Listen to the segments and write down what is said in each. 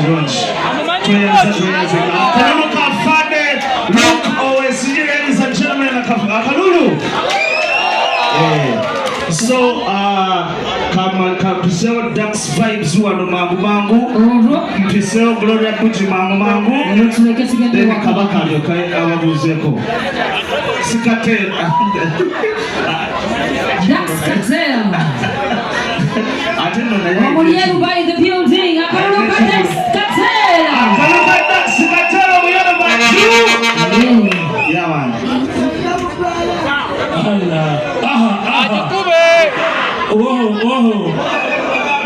kirungi tuyenza kalamuka afande look OSG ladies and gentlemen akalulu so kampiseo Dax vibes wano mangu mpiseo Gloria Buji mangu then kabaka yokai ababuzeko Sikatel Dax Cartel I didn't know that. Everybody in the building. Akaruka Dax Cartel. Akaruka Dax Cartel. We are about you. Yeah, man.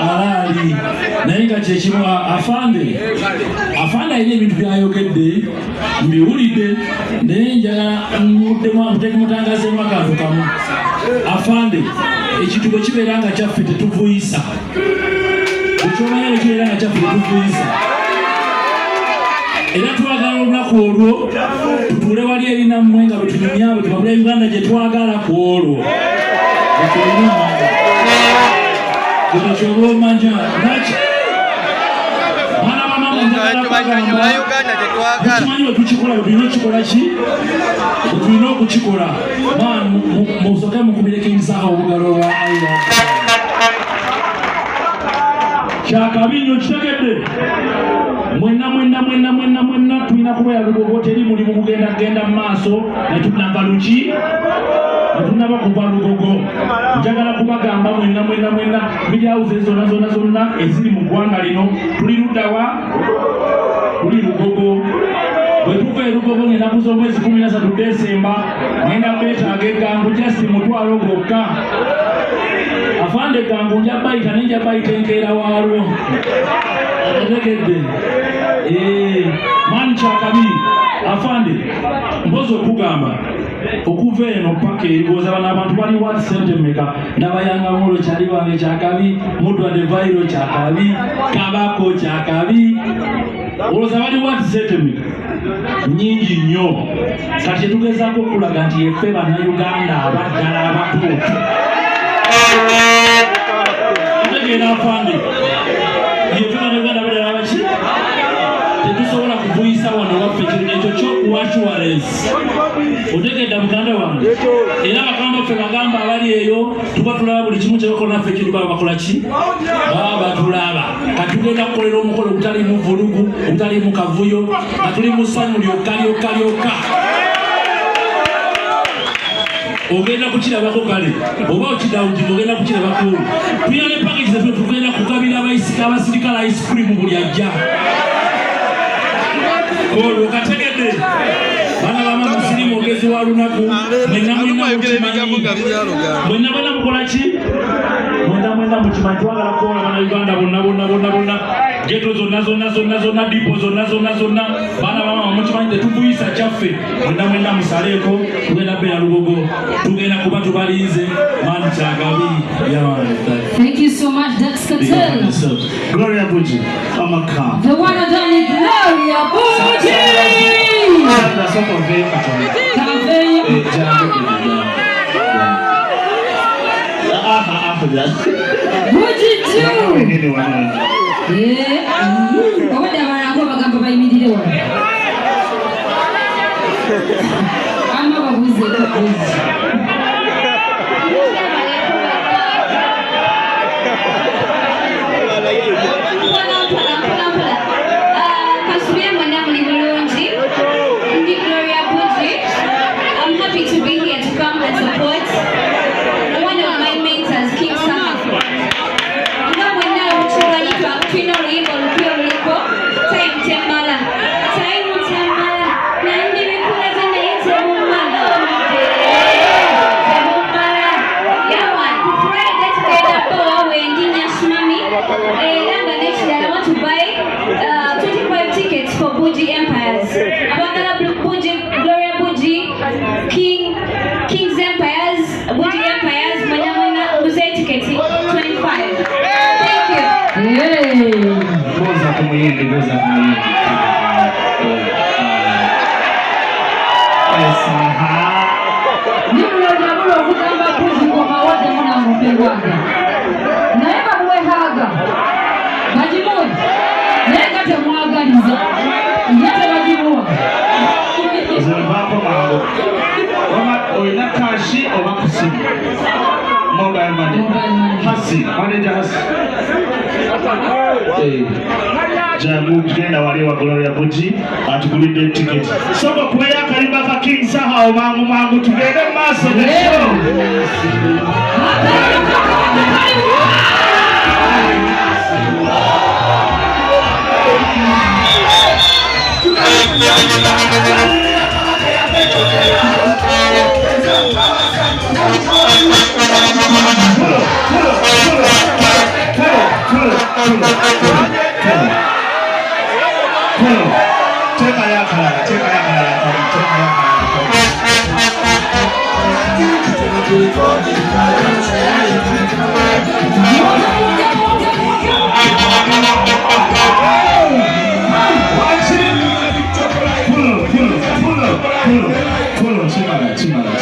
Alali. Nainga chechimwa afande. Afande ine bintu byayogedde mbiwulidde nenjala mutangaze mwakantu kamu. Afande ekintu bwe kibeera nga kyaffe tetuvuyisa ekyomanya bwe kibeera nga kyaffe tetuvuyisa era twagala olunaku olwo tutuule wali erina mmwe nga bwe tunyumya bwe tubabula Uganda gye twagala ku olwo ekyo kyolwomanya naki tukimanyi bwe tukikola bwe tulina okukikola ki bwe tulina okukikola musoke mukubireko emisaaho obugalo olwa aira kyakabi nnyo kitegedde mwenna tulina kubeera lugogo teri mulimu gugenda mu maaso netunava luki netunaba kuva lugogo njagala kubagamba mwenna miryawuze zonna eziri mu ggwanga lino tuli luddawa tuli lugogo bwe tuva erugogo ng'ennaku z'omwezi 13 Desemba ngenda beetaaga eggangu just mutwalo gwokka afande gangu nja bayita nenja bayita enkeera waalwo otegedde mani kyakabi afande mpozi okugamba okuva eno paka erigoza bano abantu bali wati sente mmeka nabayanga mulo kyali wange kyakabi mudwadde vairo kyakabi kabako kyakabi olowooza bali wati sente mmeka nyingi nnyo kati etugezaako okulaga nti yeffe bannayuganda abaddala abatuufu otegera afande yeffe bannayuganda abaddala abaki tetusobola kuvuyisa wano waffe ekintu ekyo kyokuwassurance otegedde muganda wange era bakamba ffe bagamba abali eyo tuba tulaba buli kimu kyebakola naffe ekintu baba bakola ki baba batulaba katugenda kukolera omukolo ogutalimu vulugu ogutalimu kavuyo nga tuli mu ssanyu lyokka ogenda kukirabako kale oba okidawuti ogenda kukirabako tuyina ne package zaffe tugenda kugabira abasirikale ice cream buli ajja olwo kategedde bana bama musiri mwogezi wa lunaku mwenna mukola ki mwenna mukimanyi twagala kukola bana Uganda bonna geto zonna dipo zonna bana bama mukimanyi tetuvuyisa kyaffe mwenna musaleeko tugenda beera lugogo tugenda kuba tubalinze mani kyagabi yawana. Thank you so much, Dax Cartel. Gloria Buji, Amaka. The one and only Gloria Buji. Buji too. Obadde abalala bagamba bayimirire wano. Amma babuzeeko I'm happy to be here to come and support one of my mentors, King Sahafu. I want to buy 25 tickets for Buji Empires. Buji, Gloria Buji, King's Empires, Buji Empires, Mwana Buze tickets, 25. Thank you. Naye bamuwe haga. Majimuni. Naye kate mwa Mobile money. Hasi. Manager Hasi. Jamu mgenda wale wa Gloria Buji atugulide ticket. Soko kuya kariba ka King Saha mangu tugende maso leo. Chimara.